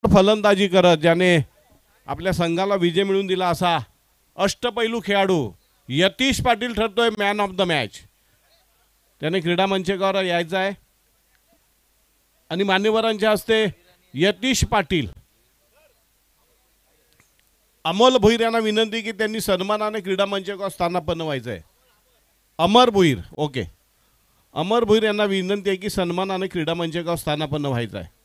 फलंदाजी करत ज्याने आपल्या संघाला विजय मिळवून दिला असा अष्टपैलू खेळाडू यतीश पाटील ठरतोय मॅन ऑफ द मॅच। त्याने क्रीडा मंचावर यायचं आहे आणि मान्यवरांच्या हस्ते यतीश पाटील अमोल भुईर यांना विनंती की त्यांनी सन्मानाने क्रीडा मंचावर स्थानापन्न व्हायचं आहे। अमर भुईर, ओके, अमर भुईर यांना विनंती आहे की सन्मानाने क्रीडा मंचावर स्थानापन्न व्हायचं आहे।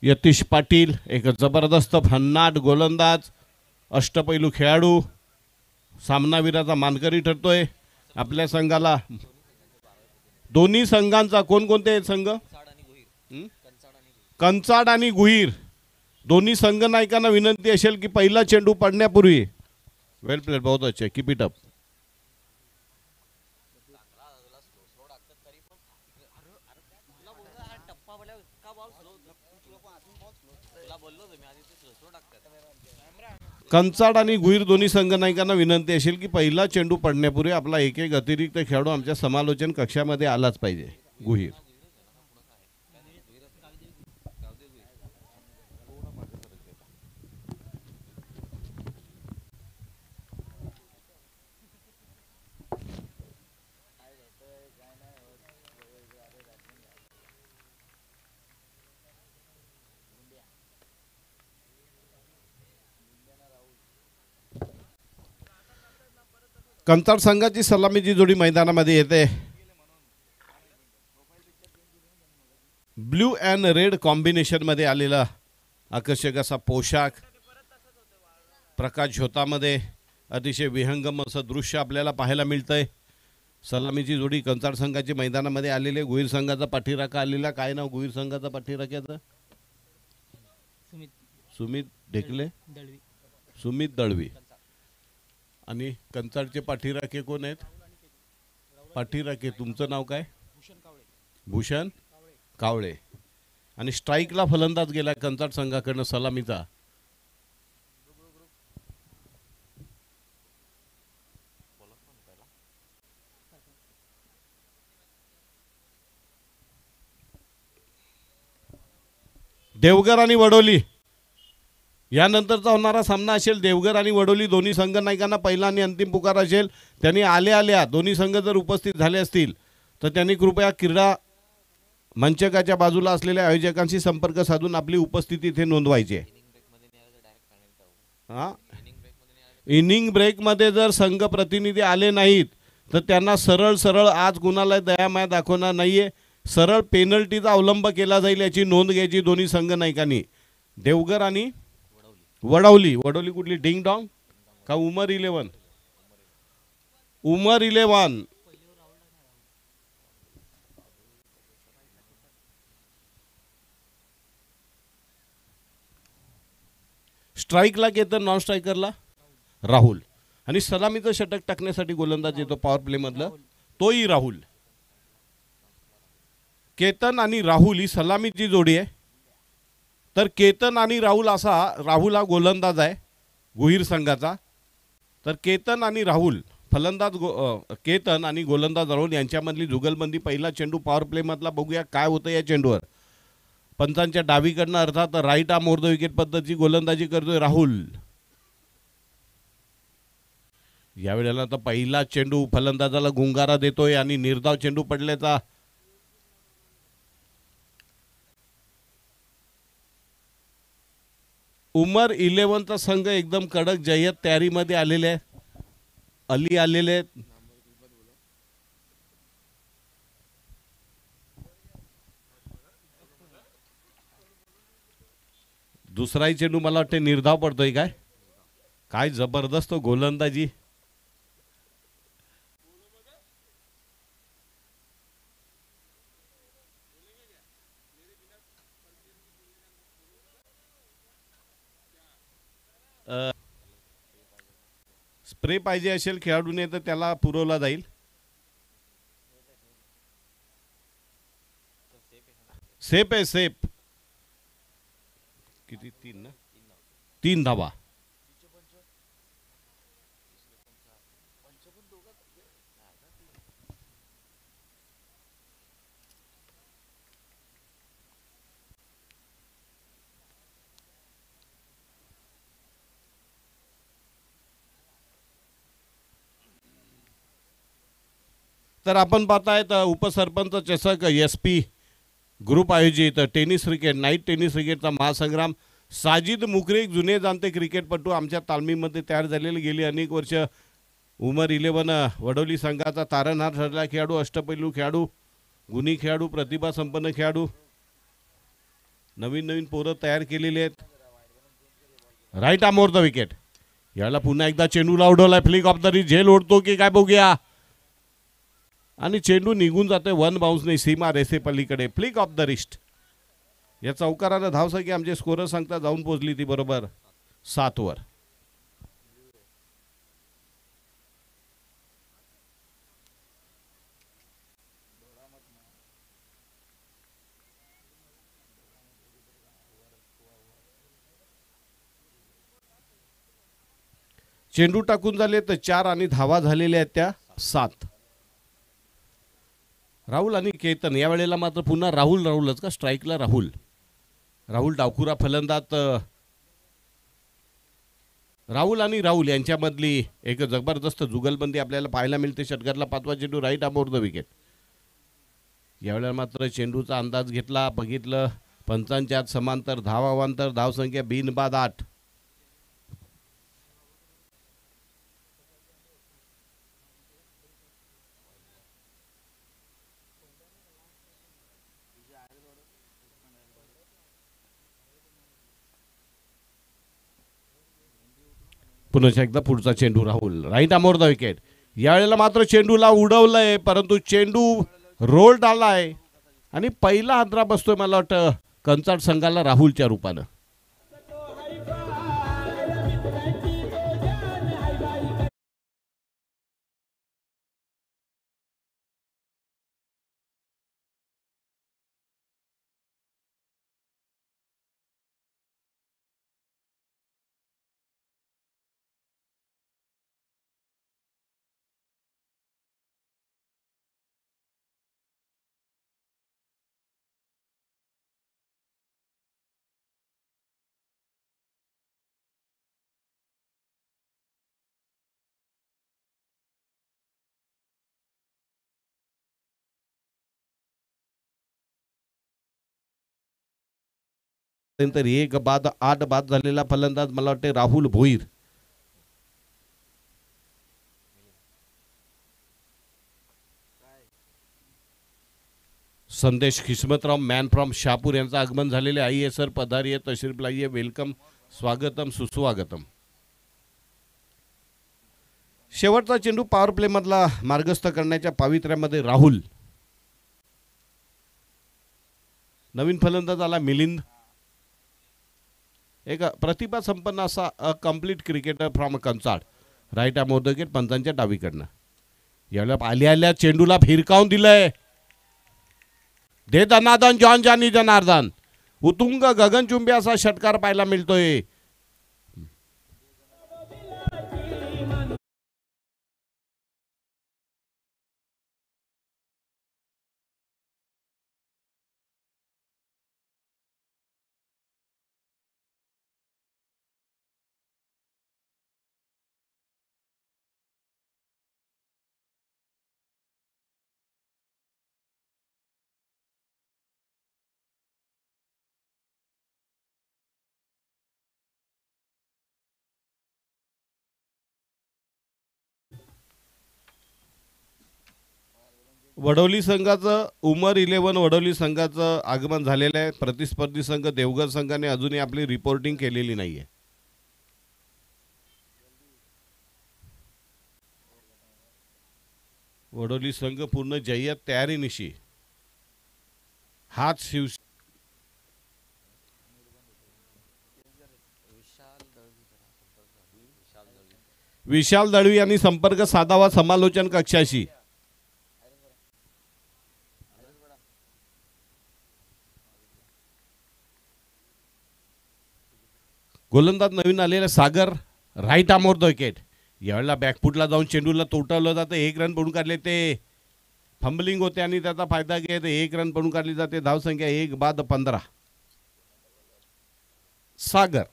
यतीश पाटील एक जबरदस्त भन्नाट गोलंदाज, अष्टपैलू खेळाडू, सामनावीराचा मानकरी ठरतोय। आपल्या संघाला दोन्ही संघांचा कोणकोणते संघ, कंचाड आणि गुहीर, दोन्ही संघ नायकांना विनंती असेल की पहिला चेंडू पडण्यापूर्वी, वेल प्लेड, बहुत अच्छे, कीप इट अप। कंचाड आणि गुहीर दोन्ही संघ नायकांना विनंती असेल की पहिला चेंडू पडण्यापूर्वी आपला एक एक अतिरिक्त खेळाडू आमच्या समालोचन कक्षामध्ये आलाच पाहिजे। गुहीर कंचाड संघाची सलामीची जोडी मैदानामध्ये येते। ब्लू अँड रेड कॉम्बिनेशन मध्ये आलेला आकर्षक असा पोशाख, प्रकाश झोतामध्ये अतिशय विहंगम असं दृश्य आपल्याला पाहायला मिळतंय। सलामीची जोडी कंचाड संघाची मैदानामध्ये आलेले, गुहीर संघाचा पाठीराखा आलेला, काय नाव गुहीर संघाचा पाठीराख्याचं? सुमित ढेकले, सुमित दळवी। आणि कंचाडचे पाठीराखे कोण आहेत? पाठीराखे तुमचं नाव काय? भूषण कावळे। आणि स्ट्राईकला फलंदाज गेला कंचाड संघाकडनं सलामीचा। देवगर आणि वडोली यानंतरचा होणारा सामना असेल। देवगर आणि वडोली दोन्ही संघ नायकांना पहिला आणि अंतिम पुकार असेल। त्यांनी आल्या दोन्ही संघ जर उपस्थित झाले असतील तर त्यांनी कृपया क्रीडा मंचकाच्या बाजूला असलेल्या आयोजकांशी संपर्क साधून आपली उपस्थिती इथे नोंदवायची आहे। इनिंग ब्रेकमध्ये जर संघ प्रतिनिधी आले नाहीत तर त्यांना सरळ आज कुणाला दयामाया दाखवणार नाहीये, सरळ पेनल्टीचा अवलंब केला जाईल याची नोंद घ्यायची दोन्ही संघ नायकांनी। देवगर आणि वडवली, वडवली कुठली? डिंग डॉंग का उमर 11? उमर 11। स्ट्राईकला केतन, नॉन स्ट्रायकरला राहुल। आणि सलामीचं षटक टाकण्यासाठी गोलंदाज येतो पॉवर प्ले मधलं, तोही राहुल। केतन आणि राहुल ही सलामीची जोडी आहे। तर केतन आणि राहुल असा, राहुल हा गोलंदाज आहे गुहीर संघाचा। तर केतन आणि राहुल फलंदाज, केतन आणि गोलंदाज राहुल यांच्यामधली जुगलबंदी, पहिला चेंडू पॉवर प्ले मधला बघूया काय होतं या चेंडूवर। पंचांच्या डावीकडनं अर्थात right arm over the wicket पद्धतीची गोलंदाजी करतोय राहुल। यावेळेला तर पहिला चेंडू फलंदाजाला गुंगारा देतोय आणि निर्धाव चेंडू पडल्याचा उमर 11चा संघ एकदम कडक जय्यत तयारीमध्ये आलेले आहे। अली आलेले आहेत। दुसराही चेंडू मला वाटते निर्धाव पडतोय। काय जबरदस्त गोलंदाजी। स्प्रे पाहिजे असेल खेळाडूने तर त्याला पुरवला जाईल। सेफ आहे, सेफ। किती 3 ना 3 धावा. तर आपण पाहतायत उपसरपंच चषक SP ग्रुप आयोजित टेनिस क्रिकेट नाईट टेनिस क्रिकेटचा महासंग्राम. साजिद मुकरिक जुने जाणते क्रिकेटपटू आमच्या तालमीमध्ये तयार झालेले, गेली अनेक वर्ष उमर 11 वडोली संघाचा तारणहार ठरला खेळाडू, अष्टपैलू खेळाडू, गुणी खेळाडू, प्रतिभा संपन्न खेळाडू, नवीन नवीन पोरं तयार केलेले आहेत. Right arm over the wicket. याला पुन्हा एकदा चेंडूला उडवलाय, फ्लिक ऑफ द रिस्ट, झेल ओढतो की काय बघूया, आणि चेंडू निघून जाते वन बाउन्सने सीमा रेसे पलीकडे. Flick off the wrist. या चौकारानं धावसंख्या आमचे स्कोरर सांगता जाऊन पोहोचली ती बरोबर 7 वर. चेंडू टाकून झाले तर 4 आणि धावा झालेल्या आहेत त्या 7. राहुल आणि केतन यावेळेला मात्र पुन्हा राहुलच का स्ट्राईकला राहुल डावखुरा फलंदाज. राहुल आणि राहुल यांच्यामधली एक जबरदस्त जुगलबंदी आपल्याला पाहायला मिळते. षटकातला 5वा चेंडू right arm over the wicket. यावेळेला मात्र चेंडूचा अंदाज घेतला, बघितलं पंचांच्या आत समांतर धावांतर, धावसंख्या बिनबाद 8. पुन्हा एकदा पुढचा चेंडू Rahul right arm over the wicket. यावेळेला मात्र चेंडूला उडवलंय, परंतु चेंडू रोल डालाय आणि पहिला हादरा बसतोय मला वाटतं कंचाड संघाला राहुलच्या रूपानं. नंतर 1 बाद 8 बाद झालेला फलंदाज मला वाटते राहुल भोईर. संदेश किस्मतराव मॅन फ्रॉम शहापूर यांचं आगमन झालेले. आइए सर पधारिये, तशरीफ लाइए, वेलकम, स्वागतम सुस्वागतम. शेवटचा चेंडू पॉवर प्ले मधला मार्गस्थ करण्याच्या पावित्र्यामध्ये राहुल. नवीन फलंदाज आला मिलिंद, एक प्रतिभा संपन्न असा complete cricketer from Kanchad. Right arm over the wicket पंचांच्या डावीकडनं. यावेळेला आल्या चेंडूला फिरकावून दिलंय. दे दनादन जॉन जानी जनार्दन, उतुंग गगनचुंबी असा षटकार पाहायला मिळतोय. वडोली संघाचं उमर 11 वडोली संघाचं आगमन झालेलं आहे. प्रतिस्पर्धी संघ देवघर संघाने अजूनही आपली रिपोर्टिंग केलेली नाहीये. वडोली संघ पूर्ण जय्यत तयारीनिशी. हात शिव विशाल दळवी यांनी संपर्क साधावा समालोचन कक्षाशी. गोलंदाज नवीन आलेला सागर राईट आर्मवर द विकेट. यावेळेला बॅकफुटला जाऊन चेंडूला तोटावलं जातं. 1 रन पडून काढले ते. फंबलिंग होते आणि त्याचा फायदा घेत 1 रन पडून काढली जाते. धावसंख्या 1 बाद 15. सागर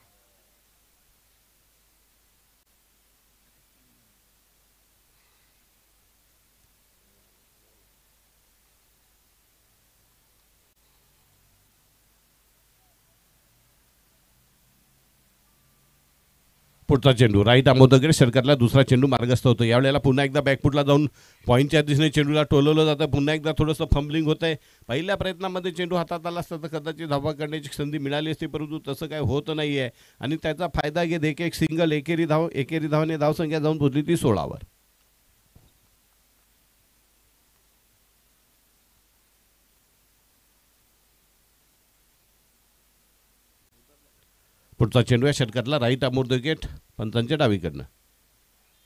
पुढचा चेंडू राईट आमोदकडे षटकातला दुसरा चेंडू मार्गस्थ होतो. यावेळेला पुन्हा एकदा बॅकफुटला जाऊन पॉईंटच्या दिशेने चेंडूला टोलवलं जातं. पुन्हा एकदा थोडंसं फंबलिंग होत आहे. पहिल्या प्रयत्नामध्ये चेंडू हातात आला असता तर कदाचित धावा करण्याची संधी मिळाली असती, परंतु तसं काय होत नाही आहे आणि त्याचा फायदा घेत एक सिंगल एकेरी धावाने धावसंख्या जाऊन पोहोचली ती 16वर. पुढचा चेंडू या षटकातला राईट आमोर विकेट पंचांच्या डावीकडनं.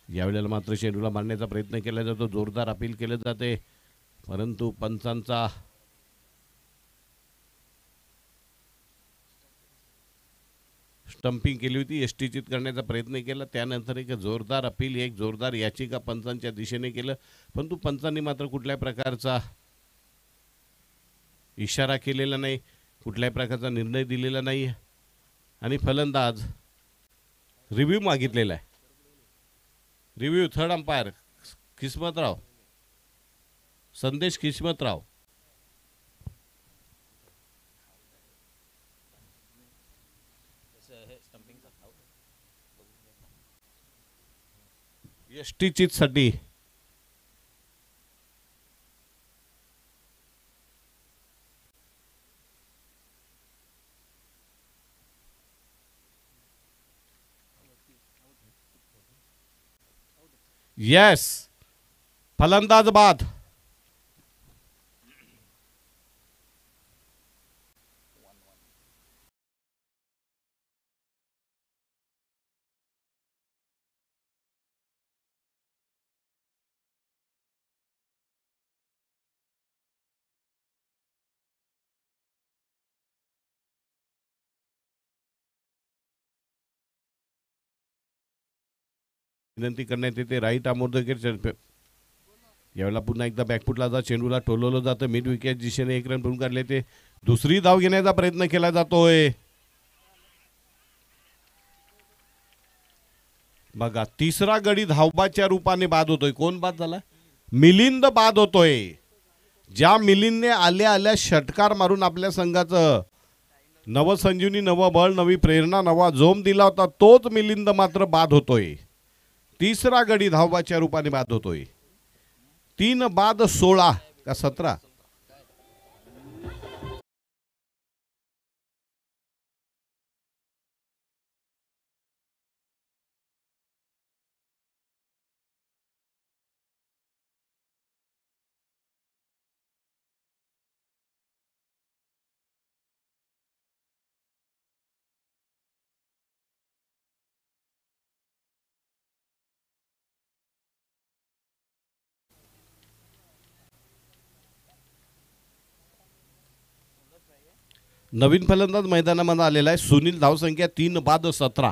यावेळेला मात्र चेंडूला मारण्याचा प्रयत्न केला जातो. जोरदार अपील केले जाते, परंतु पंचांचा स्टंपिंग केली होती. यष्टीचित करण्याचा प्रयत्न केला. त्यानंतर एक जोरदार अपील, एक जोरदार याचिका पंचांच्या दिशेने केलं, परंतु पंचांनी मात्र कुठल्या प्रकारचा इशारा केलेला नाही, कुठल्याही प्रकारचा निर्णय दिलेला नाही आणि फलंदाज रिव्ह्यू मागितलेला आहे. रिव्ह्यू थर्ड अंपायर किस्मतराव, संदेश किस्मतराव. यष्टीचित साठी यस, फलंदाज बाद. विनंती करण्यात येते राईट आमोर विकेट. यावेळेला पुन्हा एकदा बॅकफुटला जा, चेंडूला टोलवलं जातं. मिड विकेट दिशेने 1 रन पडून काढले ते. दुसरी धाव घेण्याचा प्रयत्न केला जातोय. बघा, तिसरा गडी धावबाच्या रूपाने बाद होतोय. कोण बाद झाला? मिलिंद बाद होतोय. ज्या मिलिंदने आल्या आल्या षटकार मारून आपल्या संघाचं नवसंजीवनी, नवं बळ, नवी प्रेरणा, नवा जोम दिला होता, तोच मिलिंद मात्र बाद होतोय. तिसरा गडी धावबाच्या रूपाने बाद होतोय. 3 बाद 16 का 17? नवीन फलंदाज मैदानामध्ये आलेला आहे सुनील. धावसंख्या 3 बाद 17.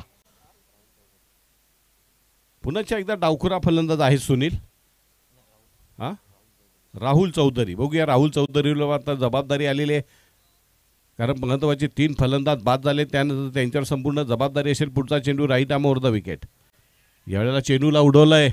पुन्हा एकदा डावखुरा फलंदाज आहे सुनील. हा, राहुल चौधरी. बघूया राहुल चौधरीला आता जबाबदारी आलेली आहे, कारण महत्वाचे 3 फलंदाज बाद झाले. त्यानंतर त्यांच्यावर संपूर्ण जबाबदारी असेल. पुढचा चेंडू राईट आर्मवर द विकेट. यावेळेला चेंडूला उडवलंय.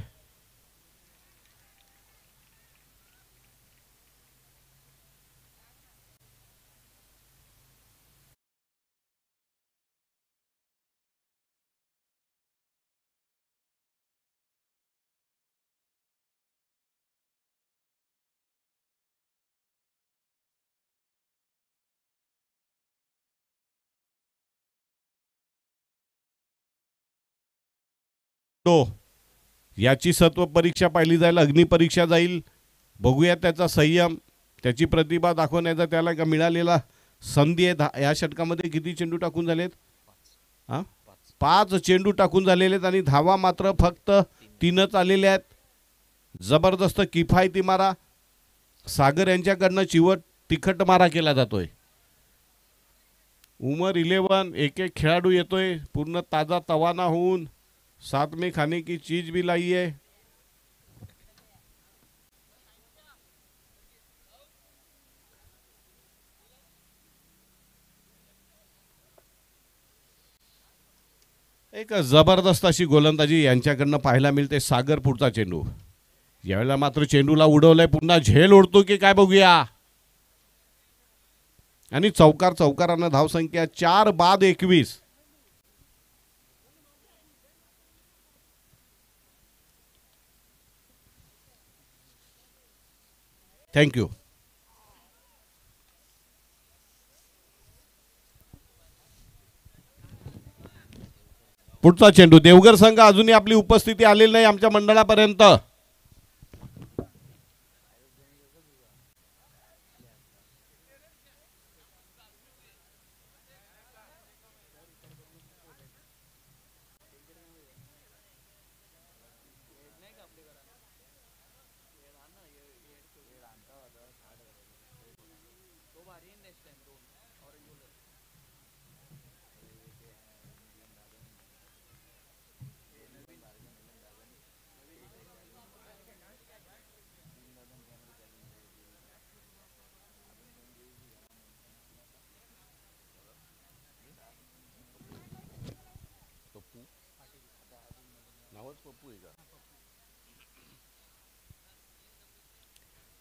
याची सत्व परीक्षा पाहिली जाईल, अग्निपरीक्षा जाईल. बघूया त्याचा संयम, त्याची प्रतिभा दाखवण्याचा त्याला का मिळालेला संधी आहे. या षटकामध्ये किती चेंडू टाकून झालेत? 5 चेंडू टाकून झालेले आहेत आणि धावा मात्र फक्त 3च आलेल्या आहेत. जबरदस्त किफायती मारा सागर यांच्याकडनं चिवट तिखट मारा केला जातोय. उमर 11 एक एक खेळाडू येतोय पूर्ण ताजा तवाना होऊन. साथ में खाने की चीज भी लाई है. एक जबरदस्त अशी गोलंदाजी यांच्याकडनं पाहायला मिळते. सागर पुढचा चेंडू. यावेळेला मात्र चेंडूला उडवलंय. पुन्हा झेल ओढतो की काय बघूया. आणि चौकारानं धावसंख्या 4 बाद 21. थँक्यू. पुढचा चेंडू. देवगर संघ अजूनही आपली उपस्थिती आलेली नाही आमच्या मंडळापर्यंत.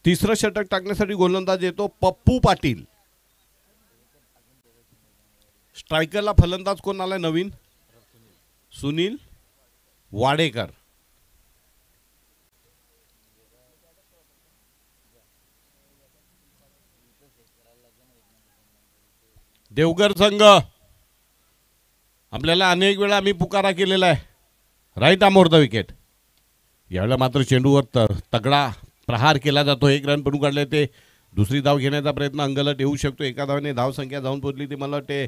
तिसरं षटक टाकण्यासाठी गोलंदाज येतो पप्पू पाटील. स्ट्रायकरला फलंदाज कोण आलाय नवीन. सुनील वाडेकर. देवगर संघ आपल्याला अनेक वेळा आम्ही पुकारा केलेला आहे. Right arm over the wicket. यावेळेला मात्र चेंडूवर तगडा प्रहार केला जातो. 1 रन पण काढले. ते दुसरी धाव घेण्याचा प्रयत्न अंगलट येऊ शकतो. एका धावाने धाव संख्या जाऊन पोहोचली ती मला वाटते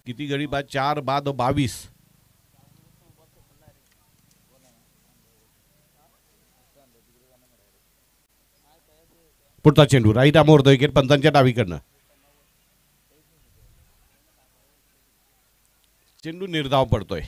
किती गडी बाद 4 बाद 22. पुढचा चेंडू राईट आमोर द विकेट पंतांच्या डावीकडनं. चेंडू निर्धाव पडतोय.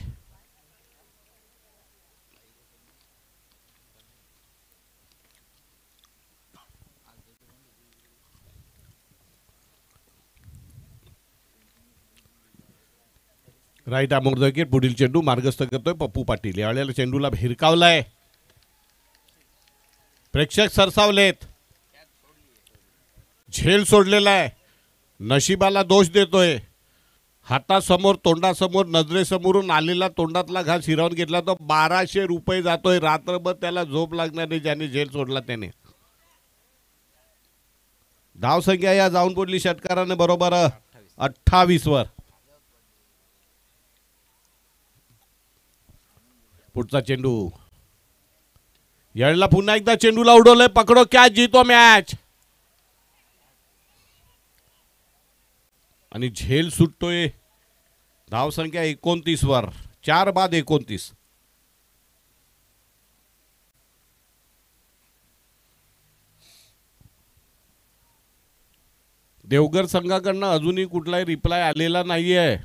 Right arm over the wicket. पुढील चेंडू मार्गस्थ करतोय पप्पू पाटील. यावेळेला चेंडूला भिरकावलाय. प्रेक्षक सरसावलेत. झेल सोडलेला आहे. नशिबाला दोष देतोय. हातासमोर तोंडासमोर नजरेसमोरून आलेला तोंडातला घास हिरावून घेतला तर 1200 रुपये जातोय. रात्रभर त्याला झोप लागणार नाही ज्याने झेल सोडला त्याने. धावसंख्या या जाऊन पडली षटकाराने बरोबर 28 वर. पुढचा चेंडू. यावेळेला पुन्हा एकदा चेंडूला उडवलंय. पकडो कॅच जीतो मॅच. आणि झेल सुटतोय. धावसंख्या 29 वर. 4 बाद 29. देवगर संघाकडनं अजूनही कुठलाही रिप्लाय आलेला नाहीये.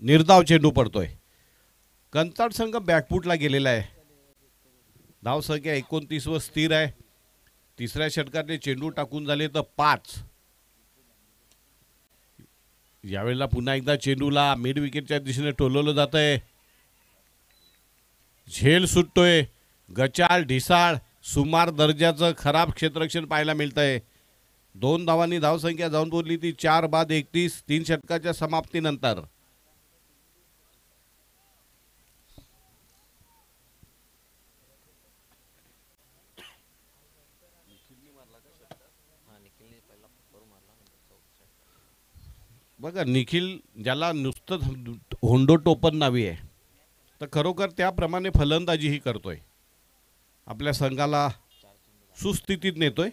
निर्धाव चेंडू पडतोय. कंचाड संघ बॅकफुटला गेलेला आहे. धावसंख्या 29 वर स्थिर आहे. तिसऱ्या षटकातले चेंडू टाकून झाले तर 5. यावेळेला पुन्हा एकदा चेंडूला मिड विकेटच्या दिशेने टोलवलं जात आहे. झेल सुटतोय. गचाळ ढिसाळ सुमार दर्जाचं खराब क्षेत्ररक्षण पाहायला मिळतंय. 2 धावांनी धावसंख्या जाऊन पोहोचली ती 4 बाद 31. 3 षटकाच्या समाप्तीनंतर. बघा निखिल ज्याला नुसतं होंडो टोपन नावी आहे तर खरोखर त्याप्रमाणे फलंदाजीही करतोय. आपल्या संघाला सुस्थितीत नेतोय.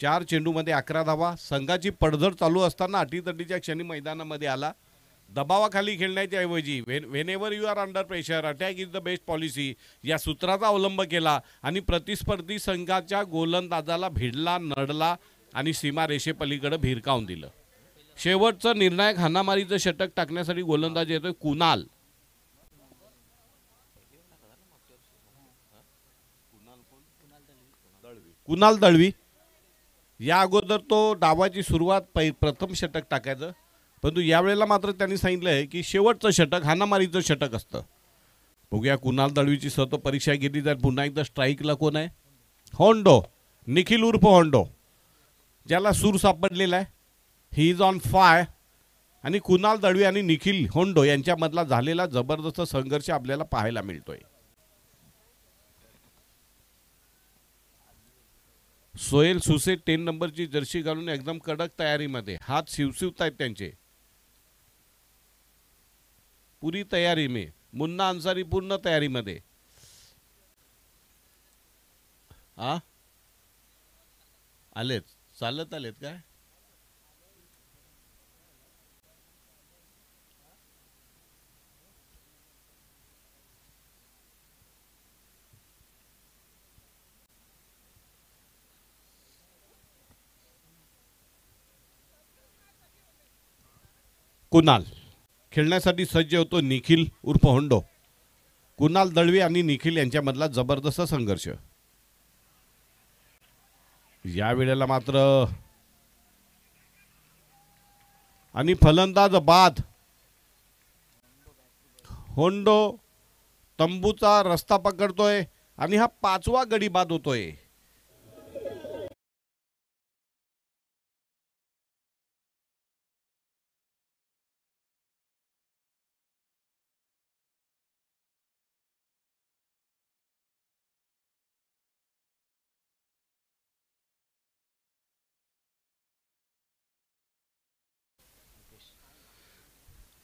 4 चेंडूमध्ये 11 धावा. संघाची पडझड चालू असताना अटीतटीच्या क्षणी मैदानामध्ये आला. दबावाखाली खेळण्याच्या ऐवजी whenever you are under pressure attack is the best policy या सूत्राचा अवलंब केला आणि प्रतिस्पर्धी संघाच्या गोलंदाजाला भिडला, नडला आणि सीमारेषेपलीकडे भिरकावून दिलं. शेवटचं निर्णायक हाणामारीचं षटक टाकण्यासाठी गोलंदाज येतोय कुणाल. कुणाल दळवी. या अगोदर तो डावाची सुरुवात प्रथम षटक टाकायचं, परंतु यावेळेला मात्र त्यांनी सांगितलंय की शेवटचं षटक हाणामारीचं षटक असतं. बघूया कुणाल दळवीची स्वतः परीक्षा घेतली तर पुन्हा एकदा स्ट्राईकला कोण आहे? होंडो, निखिल उर्फ होंडो, ज्याला सूर सापडलेला आहे. He is on fire. आणि कुणाल दळवी आणि निखिल होंडो यांच्यामधला झालेला जबरदस्त संघर्ष आपल्याला पाहायला मिळतोय. सोहेल सुसे 10 नंबरची जर्सी घालून एकदम कडक तयारीमध्ये, हात शिवशिवत आहेत त्यांचे, पुरी तयारी में. मुन्ना अन्सारी पूर्ण तयारीमध्ये. आलेत, चालत आलेत काय? कुणाल खेळण्यासाठी सज्ज होतो निखिल उर्फ होंडो. कुणाल दळवी आणि निखिल यांच्यामधला जबरदस्त संघर्ष. या वेळेला मात्र आणि फलंदाज बाद. होंडो तंबूचा रस्ता पकडतोय आणि हा 5वा गडी बाद होतोय.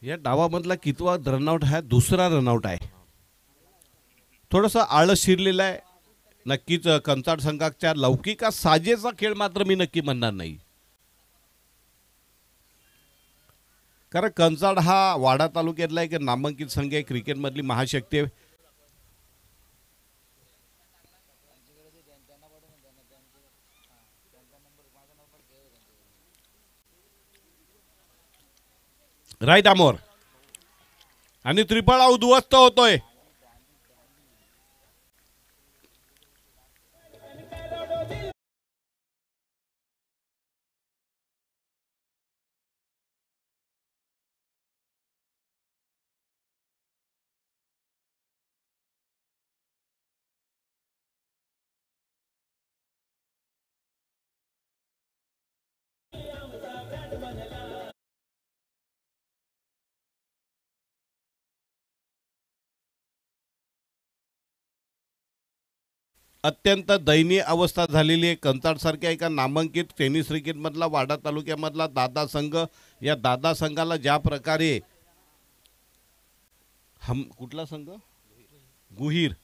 या डावामधला कितवा रनआउट आहे? दुसरा रनआउट आहे. थोडंसं आळस शिरलेलं आहे. नक्कीच कंचाड संघाच्या लौकिका साजेचा खेळ मात्र मी नक्की म्हणणार नाही, कारण कंचाड हा वाडा तालुक्यातला एक नामांकित संघ आहे, क्रिकेटमधली महाशक्ती आहे. राईट आमोर आणि त्रिफळा उद्ध्वस्त होतोय. अत्यंत दयनीय अवस्था झालेली आहे. कंचाडसारख्या एका नामांकित टेनिस क्रिकेटमधला वाडा तालुक्यामधला दादा संघ, या दादा संघाला ज्या प्रकारे कुठला संघ? गुहीर,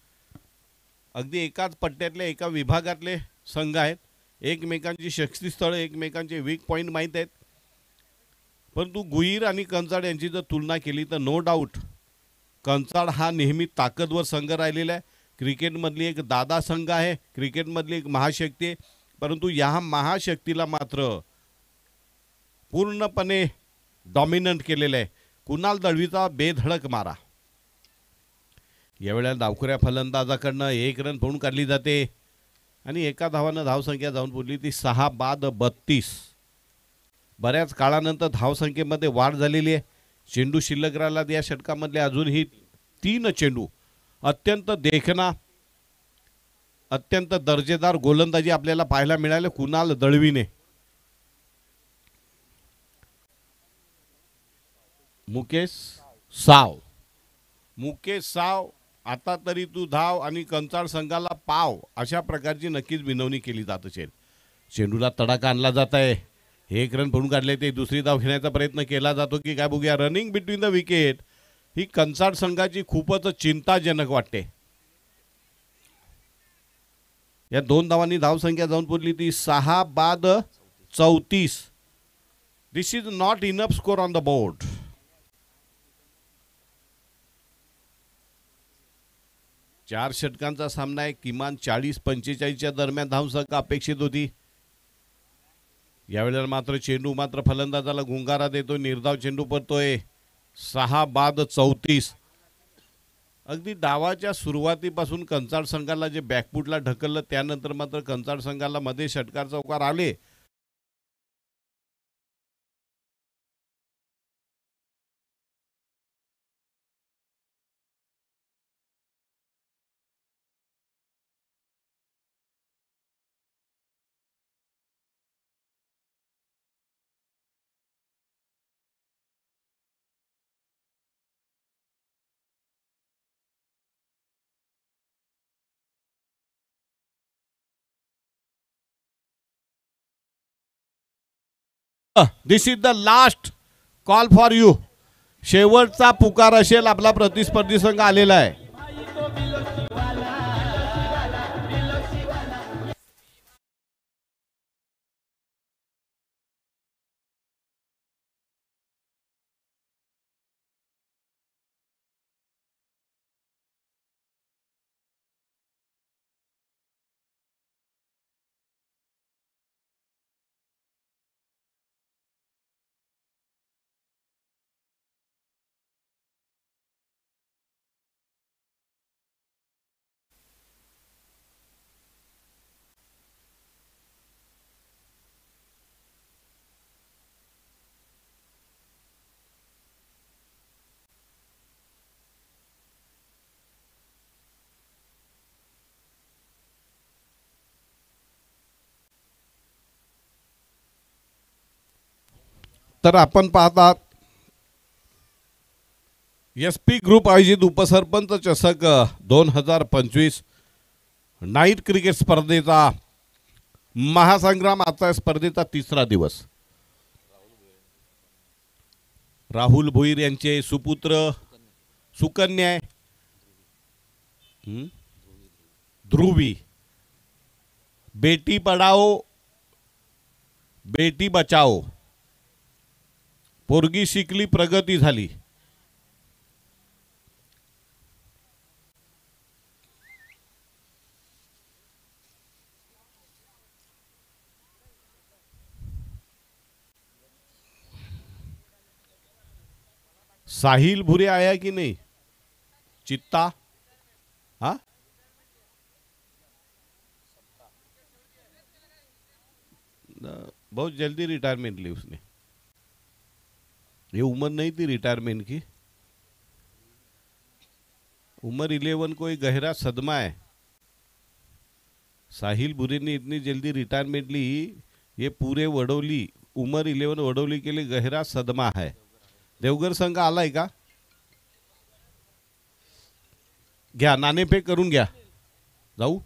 अगदी एकाच पट्ट्यातले एका विभागातले संघ आहेत. एकमेकांची शक्तिस्थळं, एकमेकांचे वीक पॉईंट माहीत आहेत. परंतु गुहीर आणि कंचाड यांची जर तुलना केली तर नो डाऊट कंचाड हा नेहमी ताकदवर संघ राहिलेला आहे. क्रिकेटमधली एक दादा संघ आहे, क्रिकेटमधली एक महाशक्ती आहे. परंतु या महाशक्तीला मात्र पूर्णपणे डॉमिनंट केलेलं आहे. कुणाल दळवीचा बेधडक मारा. यावेळेला डावखुऱ्या फलंदाजाकडनं 1 रन पळून काढली जाते आणि एका धावानं धावसंख्या जाऊन पुरली ती 6 बाद 32. बऱ्याच काळानंतर धावसंख्येमध्ये वाढ झालेली आहे. चेंडू शिल्लक राहिला या षटकामधले अजूनही 3 चेंडू. अत्यंत देखणा, अत्यंत दर्जेदार गोलंदाजी आपल्याला पाहायला मिळाली कुणाल दळवीने. मुकेश साव आता तरी तू धाव आणि कंचाड संघाला पाव, अशा प्रकारची नक्कीच विनवणी केली जात असेल. चेंडूला तडाखा आणला जात आहे. 1 रन पळून काढले ते दुसरी धाव घेण्याचा प्रयत्न केला जातो की काय बघूया. रनिंग बिटवीन द विकेट ही कंचाड संघाची खूपच चिंताजनक वाटते. या 2 धावांनी धावसंख्या जाऊन पुरली ती 6 बाद 34. This is not enough score on the board. 4 षटकांचा सामना आहे. किमान 40-45च्या दरम्यान धावसंख्या अपेक्षित होती. यावेळेला मात्र चेंडू मात्र फलंदाजाला गुंगारा देतो. निर्धाव चेंडू पडतोय. 6 बाद 34. अगदी डावाच्या सुरुवातीपासून कंचाड संघाला जे बॅकफुटला ढकललं त्यानंतर मात्र कंचाड संघाला मध्ये षटकार चौकार आले. This is the last call for you. शेवटचा पुकार असेल. आपला प्रतिस्पर्धी संघ आलेला आहे. तर आपण पाहतात SP ग्रुप आयोजित उपसरपंच चषक 2025 नाईट क्रिकेट स्पर्धेचा महासंग्राम. आजचा स्पर्धेचा 3रा दिवस. राहुल भोईर यांचे सुपुत्र सुकन्या ध्रुवी. बेटी पढाओ बेटी बचाओ. पोरगी शिकली प्रगती झाली. साहिल भुरे आया कि नहीं? चित्ता हाँ बहुत जल्दी रिटायरमेंट ली उसने. ये उम्र नहीं थी रिटायरमेंट की. उम्र 11 को एक गहरा सदमा है. साहिल भुरे ने इतनी जल्दी रिटायरमेंट ली. ये पूरे वडोली उम्र 11 वडोली के लिए गहरा सदमा है. देवघर संघ आलाय का? घ्या नाणे पे करून घ्या. जाऊ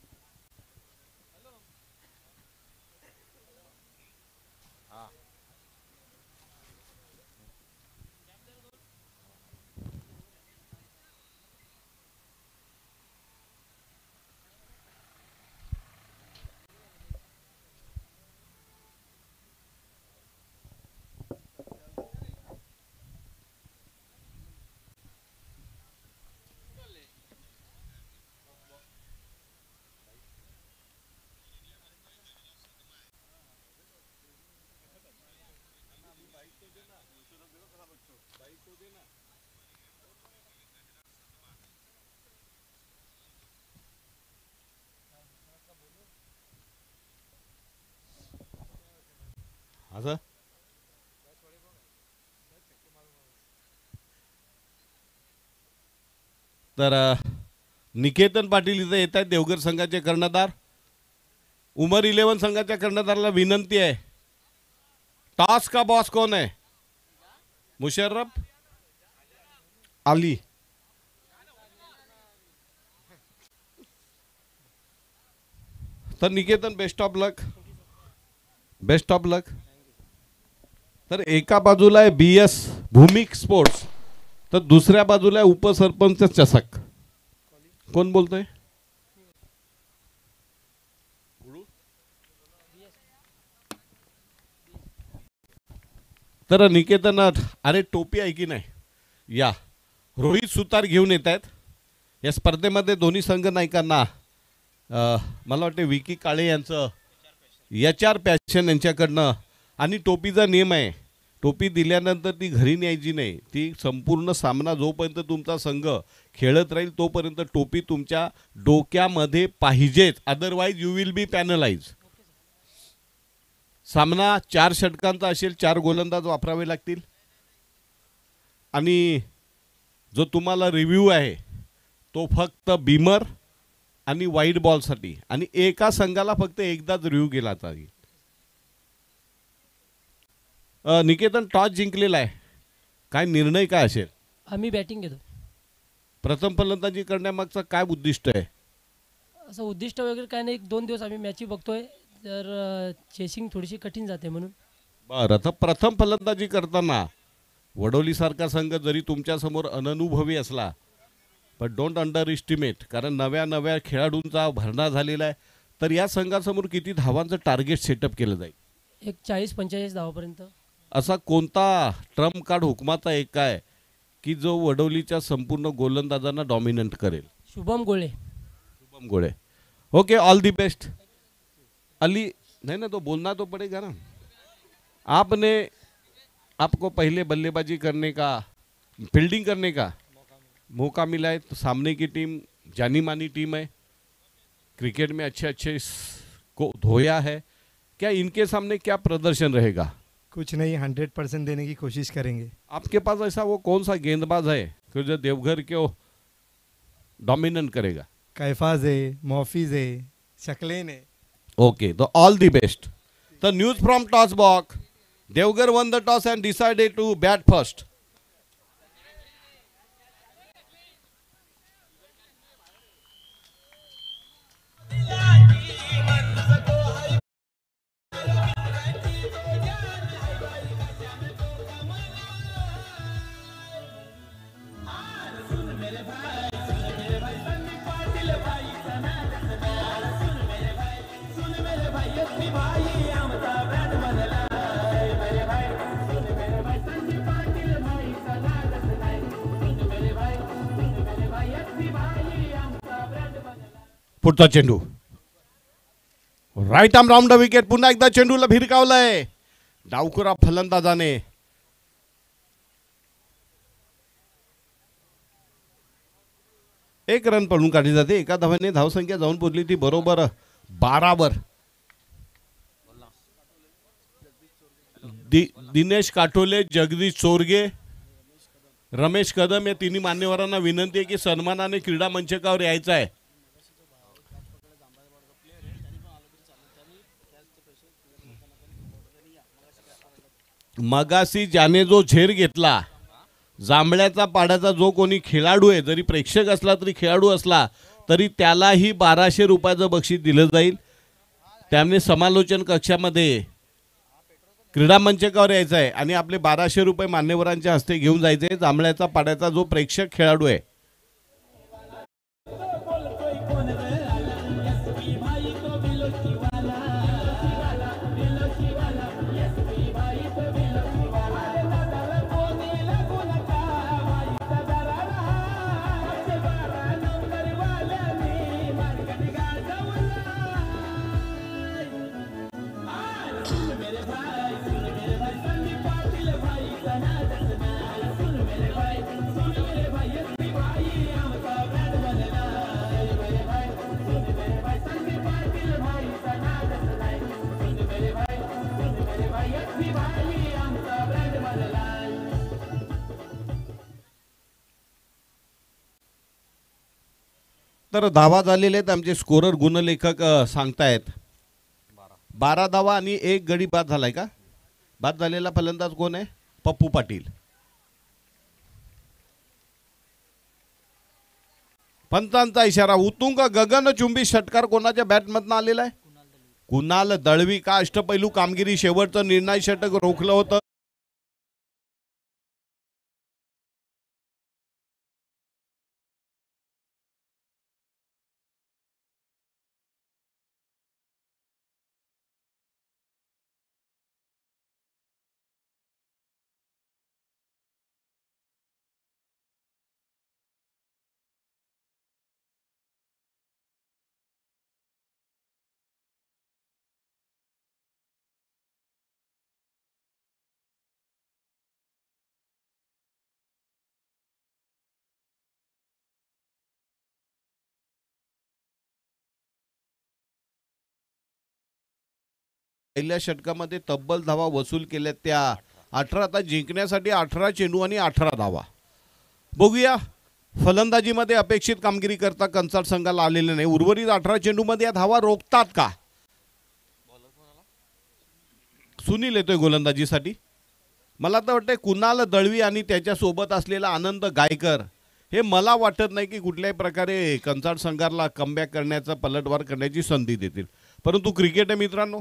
असं. तर निकेतन पाटील इथे येत आहेत देवघर संघाचे कर्णधार. उमर 11 संघाच्या कर्णधाराला विनंती आहे. टॉस का बॉस कौन है? मुशर्रफ अली. तर Niketan best of luck. Best of luck. तर एका बाजूला आहे BS भूमिक स्पोर्ट्स तर दुसऱ्या बाजूला आहे उपसरपंच चषक. कोण बोलतोय? तर निकेतन अरे टोपी आहे की नाही? या रोहित सुतार घेऊन येत आहेत. या स्पर्धेमध्ये दोन्ही संघ नायकांना मला वाटते विकी काळे यांचं HR पॅशन यांच्याकडनं आणि टोपीचा नियम आहे, टोपी दिल्यानंतर ती घरी न्यायची नाही, ती संपूर्ण सामना जोपर्यंत तुमचा संघ खेळत राहील तोपर्यंत टोपी तुमच्या डोक्यामध्ये पाहिजेच, otherwise you will be panelised. सामना 4 षटकांचा असेल, 4 गोलंदाज वापरावे लागतील आणि जो तुम्हाला रिव्ह्यू आहे तो फक्त बीमर आणि वाईट बॉलसाठी आणि एका संघाला फक्त एकदाच रिव्ह्यू केला जाईल. निकेतन टॉस जिंकलेला आहे, काय निर्णय काय असेल? आम्ही बॅटिंग घेतो. प्रथम फलंदाजी करण्यामागचं काय उद्दिष्ट आहे? असं उद्दिष्ट वगैरे काय नाही, 2 दिवस आम्ही मॅची बघतोय, तर चेसिंग थोडीशी कठीण जाते म्हणून. बरं, तर प्रथम फलंदाजी करताना वडोलीसारखा संघ जरी तुमच्यासमोर अननुभवी असला पण डोंट अंडर इस्टिमेट, कारण नव्या खेळाडूंचा भरणा झालेला आहे, तर या संघासमोर किती धावांचं टार्गेट सेटअप केलं जाईल? एक 40-45 धावापर्यंत. असा कोणता ट्रम्प कार्ड हुकमाचा एक काय की जो वडोलीच्या संपूर्ण गोलंदाजांना डॉमिनंट करेल? शुभम गोळे. शुभम गोळे. Okay, all the best. Ali नहीं ना, तो बोलना तो पड़ेगा ना. आपको पहले बल्लेबाजी करने का, फील्डिंग करने का मौका मिला है, तो सामने की टीम जानी मानी टीम है, क्रिकेट में अच्छे को धोया है, क्या इनके सामने क्या प्रदर्शन रहेगा? कुछ नहीं, 100% देने की कोशिश करेंगे. आपके पास ऐसा वो कौन सा गेंदबाज है कि जो देवघर को डोमिनेट करेगा? कैफाज है, मोफीज है, शकलेन है. ओके, तो all the best. The news from toss box, Deoghar won the toss and decided to bat first. पुढचा चेंडू right arm round the wicket. पुन्हा एकदा चेंडूला भिरकावलंय डावखुरा फलंदाजाने. एक रन पडून काढली जाते. एका धावाने धावसंख्या जाऊन पोहोचली ती बरोबर 12 वर. दिनेश काठोले, जगदीश चोरगे, रमेश कदम या तिन्ही मान्यवरांना विनंती आहे की सन्मानाने क्रीडा मंचकावर यायचं आहे. मगासी ज्याने जो झेर घेतला, जांभळ्याचा पाड्याचा जो कोणी खेळाडू आहे, जरी प्रेक्षक असला तरी खेळाडू असला तरी त्यालाही 1200 रुपयाचं बक्षीस दिलं जाईल. त्याने समालोचन कक्षामध्ये क्रीडा मंचकावर यायचं आहे आणि आपले 1200 रुपये मान्यवरांच्या हस्ते घेऊन जायचे. जांभळ्याचा पाड्याचा जो प्रेक्षक खेळाडू आहे तर धावा झालेले आहेत. आमचे स्कोरर गुणलेखक सांगतायत 12 धावा आणि 1 गडी बाद झालाय. का बाद झालेला फलंदाज कोण आहे? पप्पू पाटील. पंचांचा इशारा. उत्तुंग गगनचुंबी षटकार कोणाच्या बॅटमधनं आलेला आहे? कुणाल दळवी. का अष्टपैलू कामगिरी, शेवटचं निर्णायक षटक रोखलं होतं. पहिल्या षटकामध्ये तब्बल धावा वसूल केल्या त्या 18. आता जिंकण्यासाठी 18 चेंडू आणि 18 धावा. बघूया फलंदाजीमध्ये अपेक्षित कामगिरी करता कंसाळ संघाला आलेले नाही. उर्वरित 18 चेंडूमध्ये या धावा रोखतात का? सुनील येतोय गोलंदाजीसाठी. मला तर वाटतंय कुणाल दळवी आणि त्याच्यासोबत असलेला आनंद गायकर हे मला वाटत नाही की कुठल्याही प्रकारे कंसाळ संघाला कमबॅक करण्याचा पलटवार करण्याची संधी देतील. परंतु क्रिकेट आहे मित्रांनो,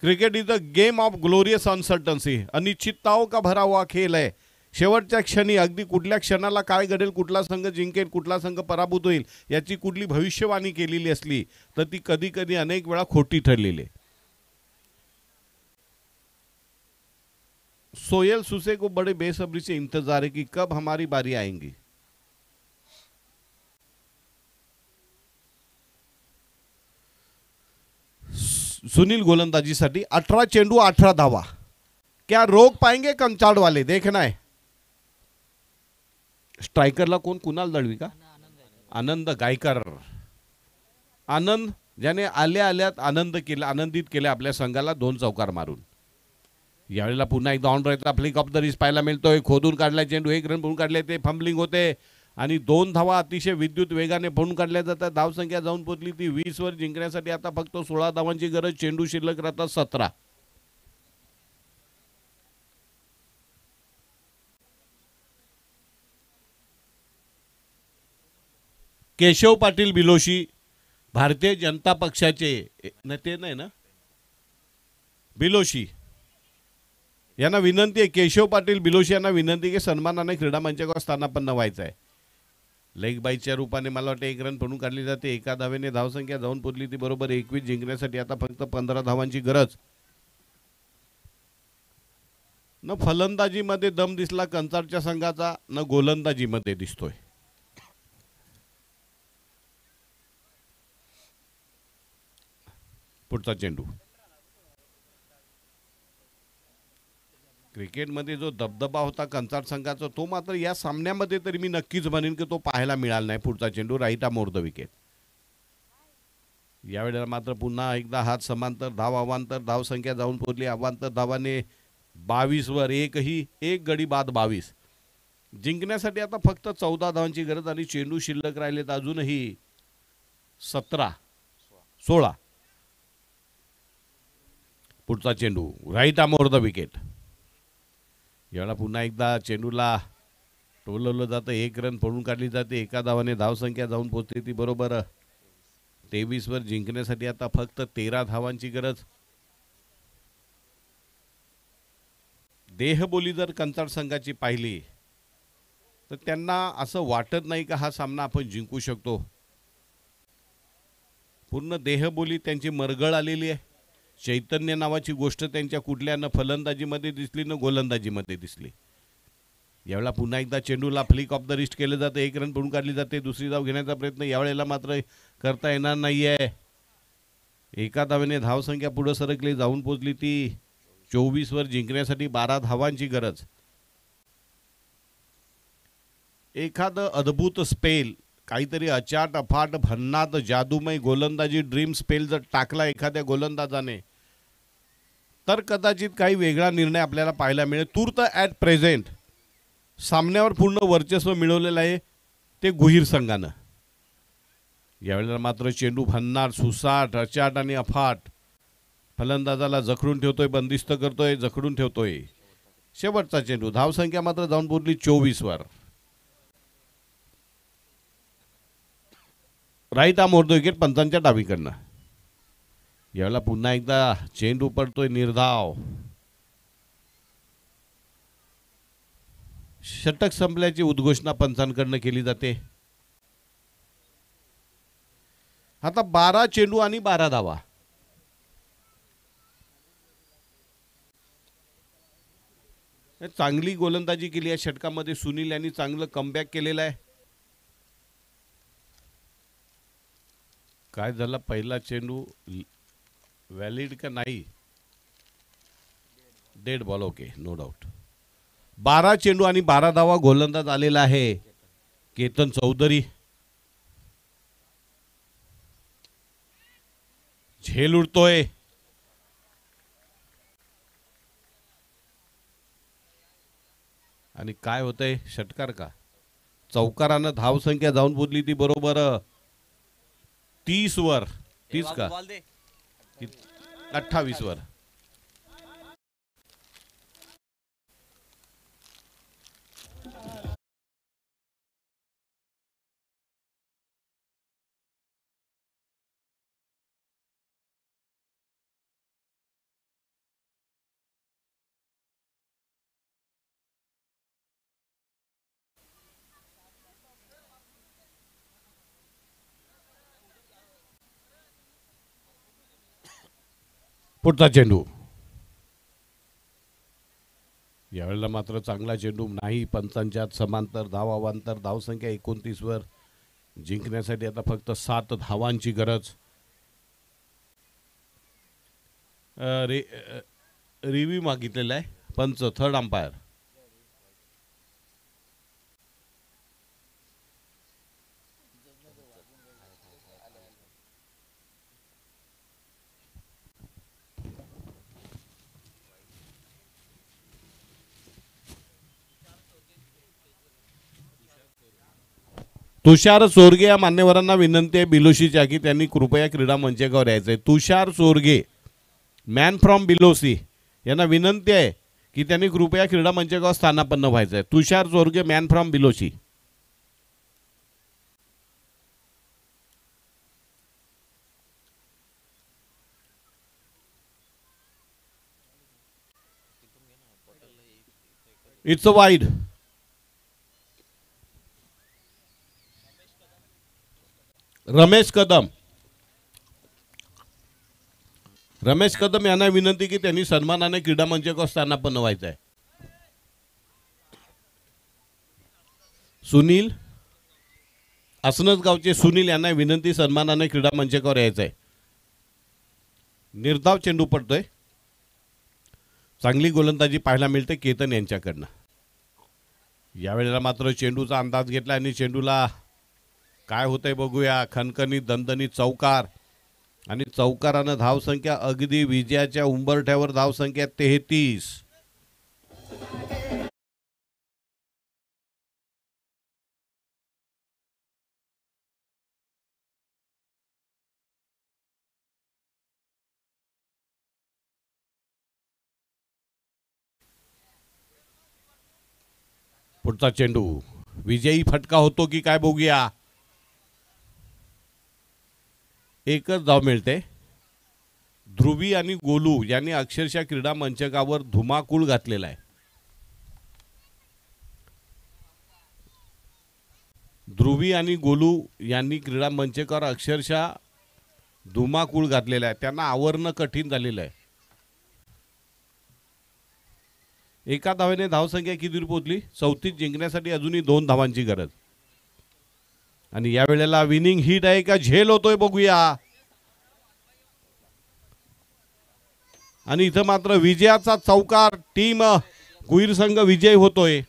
cricket is the game of glorious uncertainty. अनिश्चितताओं का भरा हुआ खेळ आहे. शेवटच्या क्षणी अगदी कुठल्या क्षणाला काय घडेल, कुठला संघ जिंकेल, कुठला संघ पराभूत होईल याची कुठली भविष्यवाणी केलेली असली तर ती कधी कधी अनेक वेळा खोटी ठरलेली. सोयल सुसे को बड़े बेसब्री से इंतजार है कि कब हमारी बारी आएंगी. सुनील गोलंदाजीसाठी 18 चेंडू 18 धावा. क्या रोक पाएंगे कंचाड़ वाले? देखना है. स्ट्रायकरला कोण? कुणाल दळवी का? आनंद गायकर. आनंद ज्याने आल्या आल्यात आनंदित केले आपल्या संघाला 2 चौकार मारून. यावेळेला पुन्हा एकदा ऑन राहता फ्लिक ऑफ द रिस्ट पाहायला मिळतोय. खोदून काढला चेंडू, 1 रन पळून काढले, ते फंबलिंग होते आणि 2 धावा अतिशय विद्युत वेगाने पळून काढल्या जातात. धावसंख्या जाऊन पोहोचली ती 20 वर. जिंकण्यासाठी आता फक्त 16 धावांची गरज. चेंडू शिल्लक राहतात 17. केशव पाटील बिलोशी भारतीय जनता पक्षाचे नेते नाही ना, बिलोशी यांना विनंती आहे, केशव पाटील बिलोशी यांना विनंती की सन्मानाने क्रीडा मंचावर स्थानापन्न व्हायचं आहे. लेग बाईच्या रूपाने मला वाटतं 1 रन पडून काढली जाते. एका धावेने धावसंख्या जाऊन पोचली ती बरोबर 21. जिंकण्यासाठी आता फक्त 15 धावांची गरज. न फलंदाजीमध्ये दम दिसला कंचाळच्या संघाचा, न गोलंदाजीमध्ये दिसतोय. पुढचा चेंडू. क्रिकेटमध्ये जो दबदबा होता कंचाळ संघाचा तो मात्र या सामन्यामध्ये तरी मी नक्कीच म्हणेन की तो पाहायला मिळाला नाही. पुढचा चेंडू right arm over the wicket. यावेळेला मात्र पुन्हा एकदा हात समांतर, धाव अवांतर, धावसंख्या जाऊन पोहोचली. अवांतर धावाने 22 वर. एक गडी बाद 22. जिंकण्यासाठी आता फक्त 14 धावांची गरज आणि चेंडू शिल्लक राहिलेत अजूनही 16. पुढचा चेंडू right arm over the wicket. यावेळेला पुन्हा एकदा चेंडूला टोलवलं जातं. 1 रन पळून काढली जाते. एका धावाने धावसंख्या जाऊन पोहोचते ती बरोबर 23 वर. जिंकण्यासाठी आता फक्त 13 धावांची गरज. देहबोली जर कंचाळ संघाची पाहिली तर त्यांना असं वाटत नाही का हा सामना आपण जिंकू शकतो. पूर्ण देहबोली त्यांची मरगळ आलेली आहे. चैतन्य नावाची गोष्ट त्यांच्या कुठल्या न फलंदाजीमध्ये दिसली न गोलंदाजीमध्ये दिसली. यावेळेला पुन्हा एकदा चेंडूला फ्लिक ऑफ द रिस्ट केलं जातं. 1 रन पळून काढली जाते. दुसरी धाव घेण्याचा प्रयत्न यावेळेला मात्र करता येणार नाहीये. एका धावेने धावसंख्या पुढे सरकली, जाऊन पोचली ती 24 वर. जिंकण्यासाठी 12 धावांची गरज. एखादं अद्भुत स्पेल, काहीतरी अचाट अफाट भन्नाट जादूमय गोलंदाजी ड्रीम स्पेल जर टाकला एखाद्या गोलंदाजाने तर कदाचित काही वेगळा निर्णय आपल्याला पाहायला मिळेल. तूर्त ॲट प्रेझेंट सामन्यावर पूर्ण वर्चस्व मिळवलेलं आहे ते गुहीर संघानं. यावेळेला मात्र चेंडू भन्नाट, सुसाट, अचाट आणि अफाट फलंदाजाला जखडून ठेवतोय, बंदिस्त करतोय, जखडून ठेवतोय. शेवटचा चेंडू. धावसंख्या मात्र जाऊन पोहोचली 24 वर. Right arm over the wicket पंचांच्या डावीकडनं. यावेळेला पुन्हा एकदा चेंडू पडतोय निर्धाव. षटक संपल्याची उद्घोषणा पंचांकडनं केली जाते. आता 12 चेंडू आणि 12 धावा. चांगली गोलंदाजी केली या षटकामध्ये. सुनील यांनी चांगलं कमबॅक केलेलं आहे. काय झालं? पहिला चेंडू व्हॅलिड का नाही? Dead ball. Okay, no doubt. 12 चेंडू आणि 12 धावा. गोलंदाज आलेला आहे केतन चौधरी. झेल उडतोय. आणि काय होतंय षटकार का चौकारानं धावसंख्या जाऊन पोचली ती बरोबर 30 वर 30 का 28 वर. पुढचा चेंडू यावेळेला मात्र चांगला चेंडू नाही. पंचांच्या समांतर धाव अवांतर धावसंख्या 29 वर. जिंकण्यासाठी आता फक्त 7 धावांची गरज. रिव्ह्यू मागितलेला आहे पंच थर्ड अंपायर. तुषार सोरगे या मान्यवरांना विनंती आहे बिलोशीच्या की त्यांनी कृपया क्रीडा मंचावर यायचंय. तुषार सोरगे मॅन फ्रॉम बिलोसी यांना विनंती आहे की त्यांनी कृपया क्रीडा मंचावर स्थानापन्न व्हायचंय. Tushar Sorge man from Biloshi. It's a wide. Ramesh Kadam यांना विनंती की त्यांनी सन्मानाने क्रीडा मंचावर स्थानापन्न व्हायचं आहे. सुनील असनच गावचे सुनील यांना विनंती सन्मानाने क्रीडा मंचावर यायचं आहे. निर्धाव चेंडू पडतोय. चांगली गोलंदाजी पाहायला मिळते केतन यांच्याकडनं. यावेळेला मात्र चेंडूचा अंदाज घेतला आणि चेंडूला काय होतंय बघूया. खणखणीत दणदणीत चौकार आणि चौकारानं धावसंख्या अगदी विजयाच्या उंबरठ्यावर. धावसंख्या 33. पुढचा चेंडू विजयी फटका होतो की काय बघूया. एकच धाव मिळते. ध्रुवी आणि गोलू यांनी अक्षरशः क्रीडा मंचकावर धुमाकूळ घातलेला आहे. ध्रुवी आणि गोलू यांनी क्रीडा मंचकावर अक्षरशः धुमाकूळ घातलेला आहे. त्यांना आवरणं कठीण झालेलं आहे. एका धावेने धावसंख्या किती पोहोचली 34. जिंकण्यासाठी अजूनही 2 धावांची गरज. आणि या वेळेला विनिंग हिट आहे का झेल होतोय बघूया. आणि इथं मात्र विजयाचा चौकार. टीम गुहीर संघ विजय होतोय.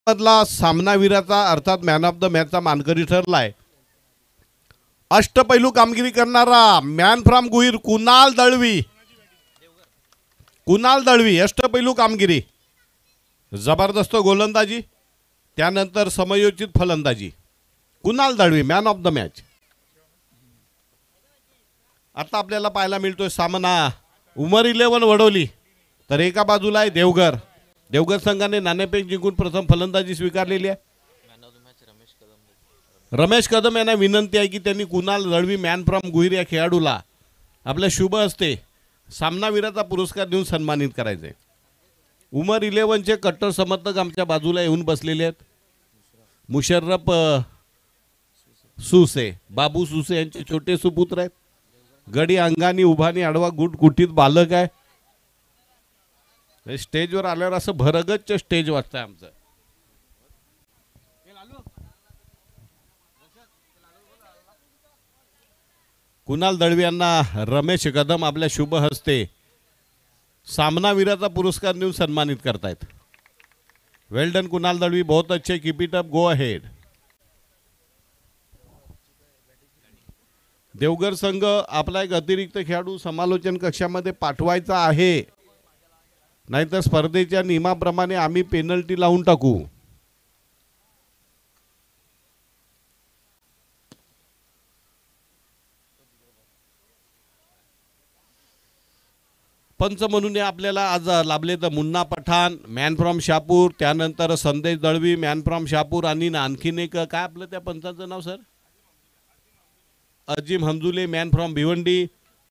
मधला सामनावीराचा अर्थात मॅन ऑफ द मॅचचा मानकरी ठरलाय. अष्टपैलू कामगिरी करणारा मॅन फ्रॉम गुहीर कुणाल दळवी. अष्टपैलू कामगिरी. जबरदस्त गोलंदाजी त्यानंतर समयोचित फलंदाजी. Kunal Dalvi man of the match. आता आपल्याला पाहायला मिळतोय सामना उमर 11 वडोली तर एका बाजूला आहे देवघर. देवघर संघाने नाणेफेक जिंकून प्रथम फलंदाजी स्वीकारलेली आहे. रमेश कदम यांना विनंती आहे की त्यांनी कुणाल दळवी मॅन फ्रॉम गुहीर या खेळाडूला आपल्या शुभ हस्ते सामनावीराचा पुरस्कार देऊन सन्मानित करायचे. उमर 11चे कट्टर समर्थक आमच्या बाजूला येऊन बसलेले आहेत. मुशर्रफ सुसे, बाबू सुसे यांचे छोटे सुपुत्र आहेत. गडी अंगानी उभानी आडवा गुट कुटीत बालक आहे. स्टेजवर आल्यावर असं भरगच्च स्टेज वाटतंय आमचं. कुणाल दळवी यांना रमेश कदम आपल्या शुभ हस्ते सामनावीराचा पुरस्कार देऊन सन्मानित करतायत. वेल डन कुणाल दळवी, बहुत अच्छे, keep it up, go ahead. Devghar संघ आपला एक अतिरिक्त खेळाडू समालोचन कक्षामध्ये पाठवायचा आहे, नाहीतर स्पर्धेच्या नियमाप्रमाणे आम्ही पेनल्टी लावून टाकू. पंच म्हणून आपल्याला आज लाभले तर मुन्ना पठाण मॅन फ्रॉम शापूर, त्यानंतर संदेश दळवी मॅन फ्रॉम शापूर, आणि आणखीन एक काय आपलं त्या पंचाचं नाव sir, Azim Hamjule man from Bhiwandi,